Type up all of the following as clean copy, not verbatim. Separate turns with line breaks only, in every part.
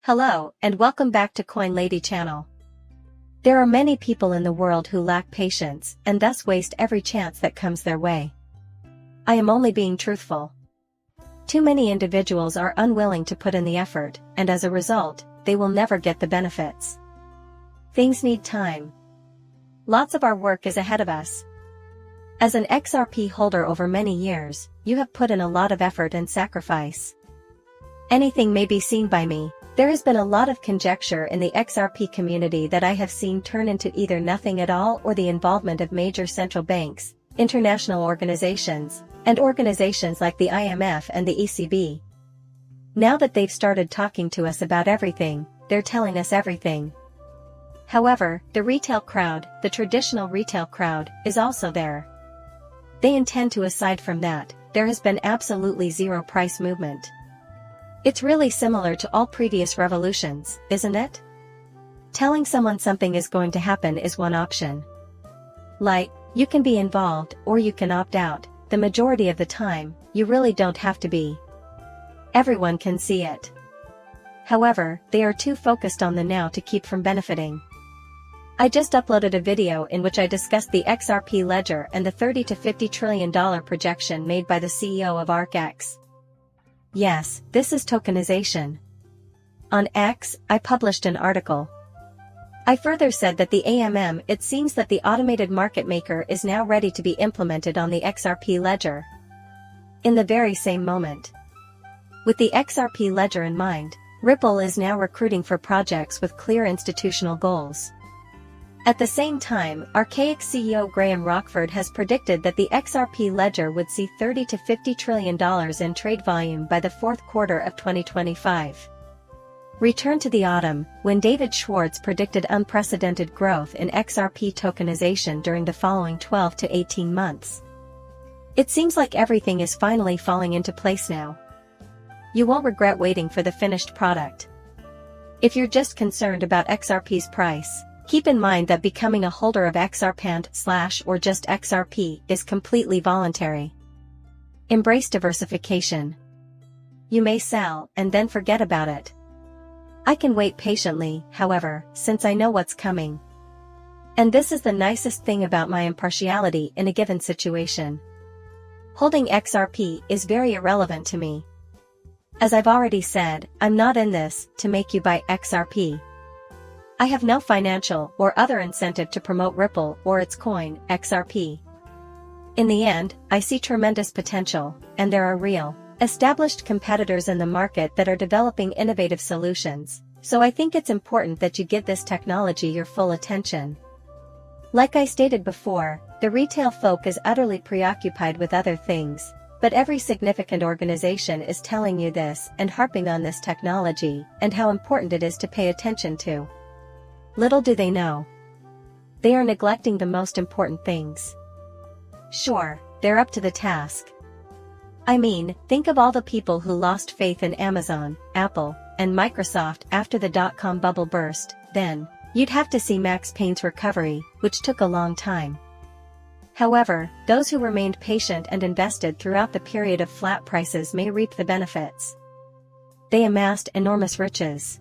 Hello, and welcome back to Coin Lady channel. There are many people in the world who lack patience and thus waste every chance that comes their way. I am only being truthful. Too many individuals are unwilling to put in the effort, and as a result, they will never get the benefits. Things need time. Lots of our work is ahead of us. As an XRP holder over many years, you have put in a lot of effort and sacrifice. Anything may be seen by me. There has been a lot of conjecture in the XRP community that I have seen turn into either nothing at all or the involvement of major central banks, international organizations, and organizations like the IMF and the ECB. Now that they've started talking to us about everything, they're telling us everything. However, the retail crowd, the traditional retail crowd, is also there. They intend to. Aside from that, there has been absolutely zero price movement. It's really similar to all previous revolutions, isn't it? Telling someone something is going to happen is one option. Like, you can be involved or you can opt out. The majority of the time, you really don't have to be. Everyone can see it. However, they are too focused on the now to keep from benefiting. I just uploaded a video in which I discussed the XRP ledger and the $30 to $50 trillion projection made by the CEO of ArcX. Yes, this is tokenization. On X, I published an article. I further said that it seems that the automated market maker is now ready to be implemented on the XRP ledger. In the very same moment. With the XRP ledger in mind, Ripple is now recruiting for projects with clear institutional goals. At the same time, Archaic CEO Graham Rockford has predicted that the XRP ledger would see $30 to $50 trillion in trade volume by the fourth quarter of 2025. Return to the autumn, when David Schwartz predicted unprecedented growth in XRP tokenization during the following 12 to 18 months. It seems like everything is finally falling into place now. You won't regret waiting for the finished product. If you're just concerned about XRP's price, keep in mind that becoming a holder of XRP or just XRP is completely voluntary. Embrace diversification. You may sell and then forget about it. I can wait patiently, however, since I know what's coming. And this is the nicest thing about my impartiality in a given situation. Holding XRP is very irrelevant to me. As I've already said, I'm not in this to make you buy XRP. I have no financial or other incentive to promote Ripple or its coin, XRP. In the end, I see tremendous potential, and there are real, established competitors in the market that are developing innovative solutions, so I think it's important that you give this technology your full attention. Like I stated before, the retail folk is utterly preoccupied with other things, but every significant organization is telling you this and harping on this technology and how important it is to pay attention to. Little do they know. They are neglecting the most important things. Sure, they're up to the task. I mean, think of all the people who lost faith in Amazon, Apple, and Microsoft after the dot-com bubble burst. Then, you'd have to see Max Payne's recovery, which took a long time. However, those who remained patient and invested throughout the period of flat prices may reap the benefits. They amassed enormous riches.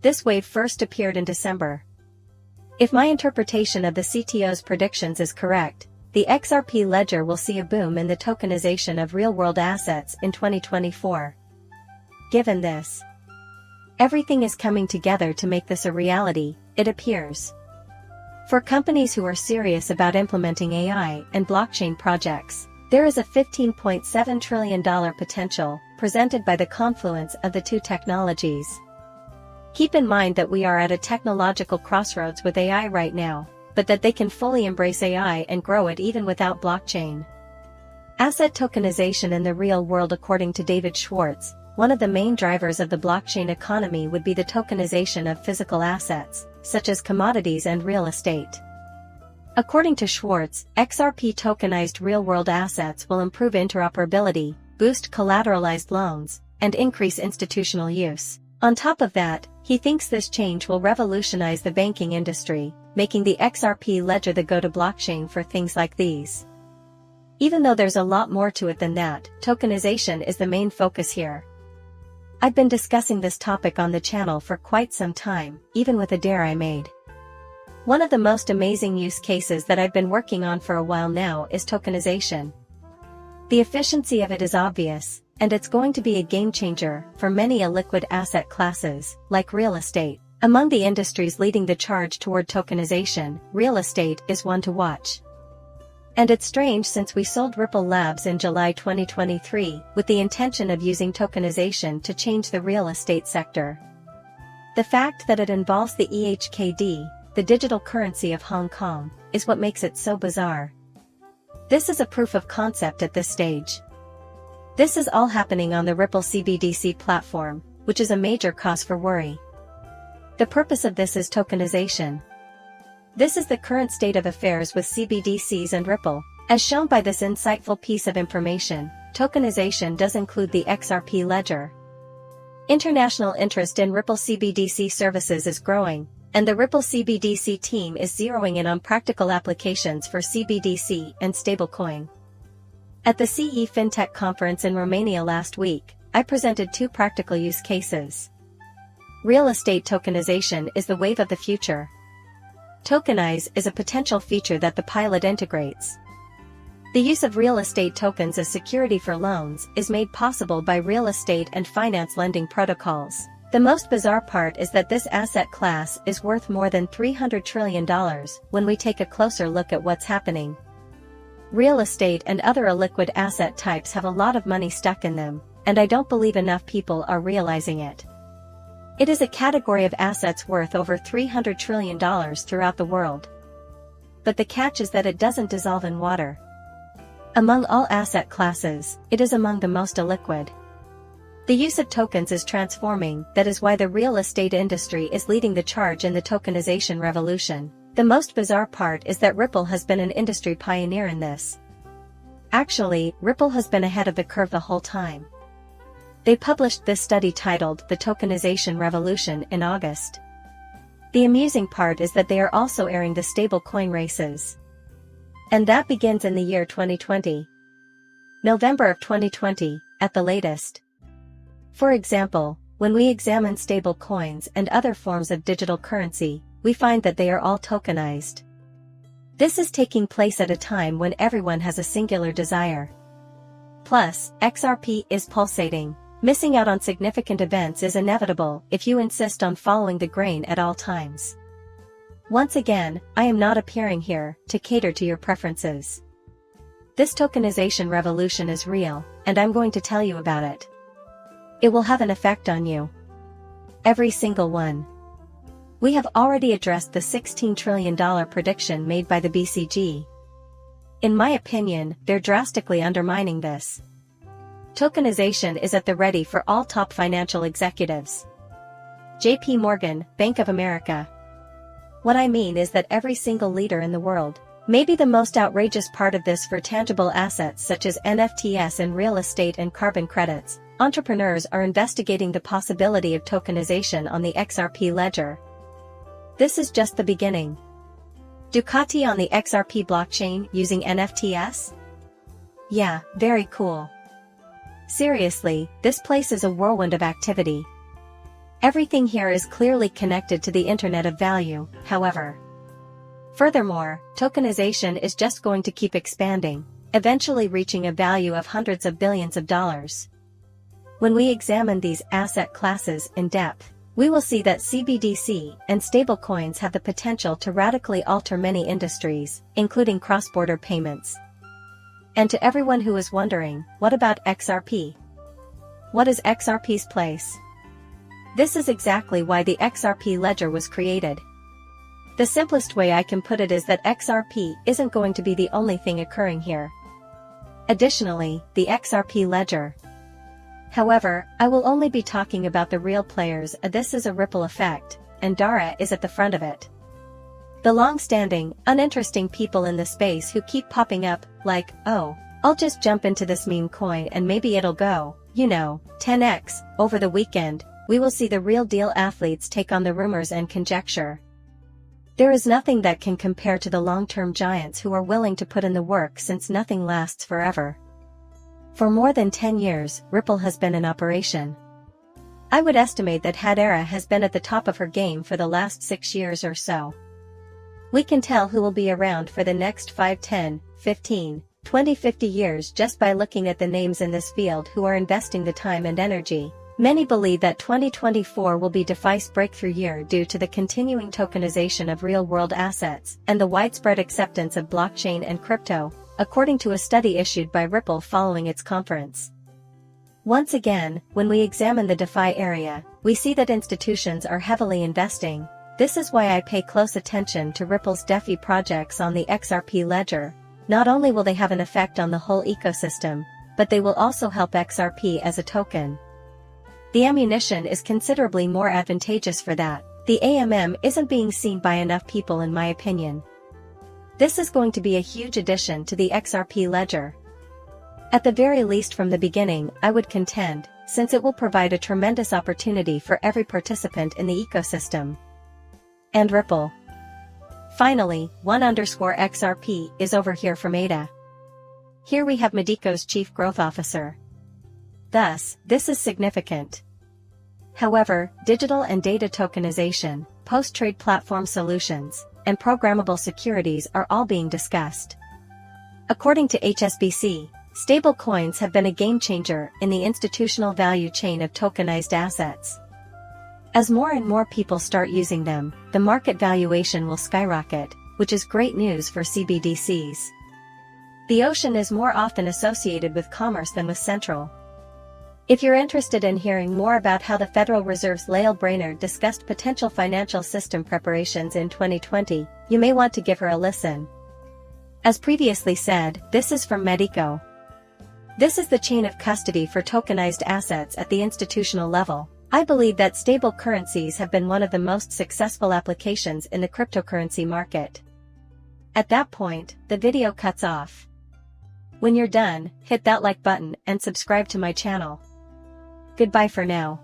This wave first appeared in December. If my interpretation of the CTO's predictions is correct, the XRP ledger will see a boom in the tokenization of real-world assets in 2024. Given this, everything is coming together to make this a reality, it appears. For companies who are serious about implementing AI and blockchain projects, there is a $15.7 trillion potential presented by the confluence of the two technologies. Keep in mind that we are at a technological crossroads with AI right now, but that they can fully embrace AI and grow it even without blockchain. Asset tokenization in the real world. According to David Schwartz, one of the main drivers of the blockchain economy would be the tokenization of physical assets, such as commodities and real estate. According to Schwartz, XRP tokenized real-world assets will improve interoperability, boost collateralized loans, and increase institutional use. On top of that, he thinks this change will revolutionize the banking industry, making the XRP ledger the go-to blockchain for things like these. Even though there's a lot more to it than that, tokenization is the main focus here. I've been discussing this topic on the channel for quite some time, even with a dare I made. One of the most amazing use cases that I've been working on for a while now is tokenization. The efficiency of it is obvious, and it's going to be a game changer for many illiquid asset classes, like real estate. Among the industries leading the charge toward tokenization, real estate is one to watch. And it's strange since we sold Ripple Labs in July 2023 with the intention of using tokenization to change the real estate sector. The fact that it involves the EHKD, the digital currency of Hong Kong, is what makes it so bizarre. This is a proof of concept at this stage. This is all happening on the Ripple CBDC platform, which is a major cause for worry. The purpose of this is tokenization. This is the current state of affairs with CBDCs and Ripple. As shown by this insightful piece of information, tokenization does include the XRP ledger. International interest in Ripple CBDC services is growing, and the Ripple CBDC team is zeroing in on practical applications for CBDC and stablecoin. At the CE FinTech conference in Romania last week, I presented two practical use cases. Real estate tokenization is the wave of the future. Tokenize is a potential feature that the pilot integrates. The use of real estate tokens as security for loans is made possible by real estate and finance lending protocols. The most bizarre part is that this asset class is worth more than $300 trillion when we take a closer look at what's happening. Real estate and other illiquid asset types have a lot of money stuck in them, and I don't believe enough people are realizing it. It is a category of assets worth over $300 trillion throughout the world. But the catch is that it doesn't dissolve in water. Among all asset classes, it is among the most illiquid. The use of tokens is transforming, that is why the real estate industry is leading the charge in the tokenization revolution. The most bizarre part is that Ripple has been an industry pioneer in this. Actually, Ripple has been ahead of the curve the whole time. They published this study titled The Tokenization Revolution in August. The amusing part is that they are also airing the stablecoin races. And that begins in the year 2020. November of 2020, at the latest. For example, when we examine stablecoins and other forms of digital currency, we find that they are all tokenized. This is taking place at a time when everyone has a singular desire. Plus, XRP is pulsating. Missing out on significant events is inevitable if you insist on following the grain at all times. Once again, I am not appearing here to cater to your preferences. This tokenization revolution is real, and I'm going to tell you about it. It will have an effect on you. Every single one. We have already addressed the $16 trillion prediction made by the BCG. In my opinion, they're drastically undermining this. Tokenization is at the ready for all top financial executives. JP Morgan, Bank of America. What I mean is that every single leader in the world. Maybe the most outrageous part of this for tangible assets such as NFTs and real estate and carbon credits, entrepreneurs are investigating the possibility of tokenization on the XRP ledger. This is just the beginning. Ducati on the XRP blockchain using NFTs? Yeah, very cool. Seriously, this place is a whirlwind of activity. Everything here is clearly connected to the Internet of Value, however. Furthermore, tokenization is just going to keep expanding, eventually reaching a value of hundreds of billions of dollars. When we examine these asset classes in depth, we will see that CBDC and stablecoins have the potential to radically alter many industries, including cross-border payments. And to everyone who is wondering, what about XRP? What is XRP's place? This is exactly why the XRP ledger was created. The simplest way I can put it is that XRP isn't going to be the only thing occurring here. Additionally, the XRP ledger. However, I will only be talking about the real players. This is a ripple effect, and Dara is at the front of it. The long-standing, uninteresting people in the space who keep popping up, like, oh, I'll just jump into this meme coin and maybe it'll go, 10x, over the weekend, we will see the real deal athletes take on the rumors and conjecture. There is nothing that can compare to the long-term giants who are willing to put in the work since nothing lasts forever. For more than 10 years, Ripple has been in operation. I would estimate that Hedera has been at the top of her game for the last 6 years or so. We can tell who will be around for the next 5, 10, 15, 20, 50 years just by looking at the names in this field who are investing the time and energy. Many believe that 2024 will be DeFi's breakthrough year due to the continuing tokenization of real-world assets and the widespread acceptance of blockchain and crypto, according to a study issued by Ripple following its conference. Once again, when we examine the DeFi area, we see that institutions are heavily investing. This is why I pay close attention to Ripple's DeFi projects on the XRP ledger. Not only will they have an effect on the whole ecosystem, but they will also help XRP as a token. The ammunition is considerably more advantageous for that. The AMM isn't being seen by enough people in my opinion. This is going to be a huge addition to the XRP ledger. At the very least from the beginning, I would contend, since it will provide a tremendous opportunity for every participant in the ecosystem. And Ripple. Finally, 1_XRP is over here from ADA. Here we have Medico's Chief Growth Officer. Thus, this is significant. However, digital and data tokenization, post-trade platform solutions, and programmable securities are all being discussed. According to HSBC, stablecoins have been a game-changer in the institutional value chain of tokenized assets. As more and more people start using them, the market valuation will skyrocket, which is great news for CBDCs. The ocean is more often associated with commerce than with central. If you're interested in hearing more about how the Federal Reserve's Lael Brainerd discussed potential financial system preparations in 2020, you may want to give her a listen. As previously said, this is from Medico. This is the chain of custody for tokenized assets at the institutional level. I believe that stable currencies have been one of the most successful applications in the cryptocurrency market. At that point, the video cuts off. When you're done, hit that like button and subscribe to my channel. Goodbye for now.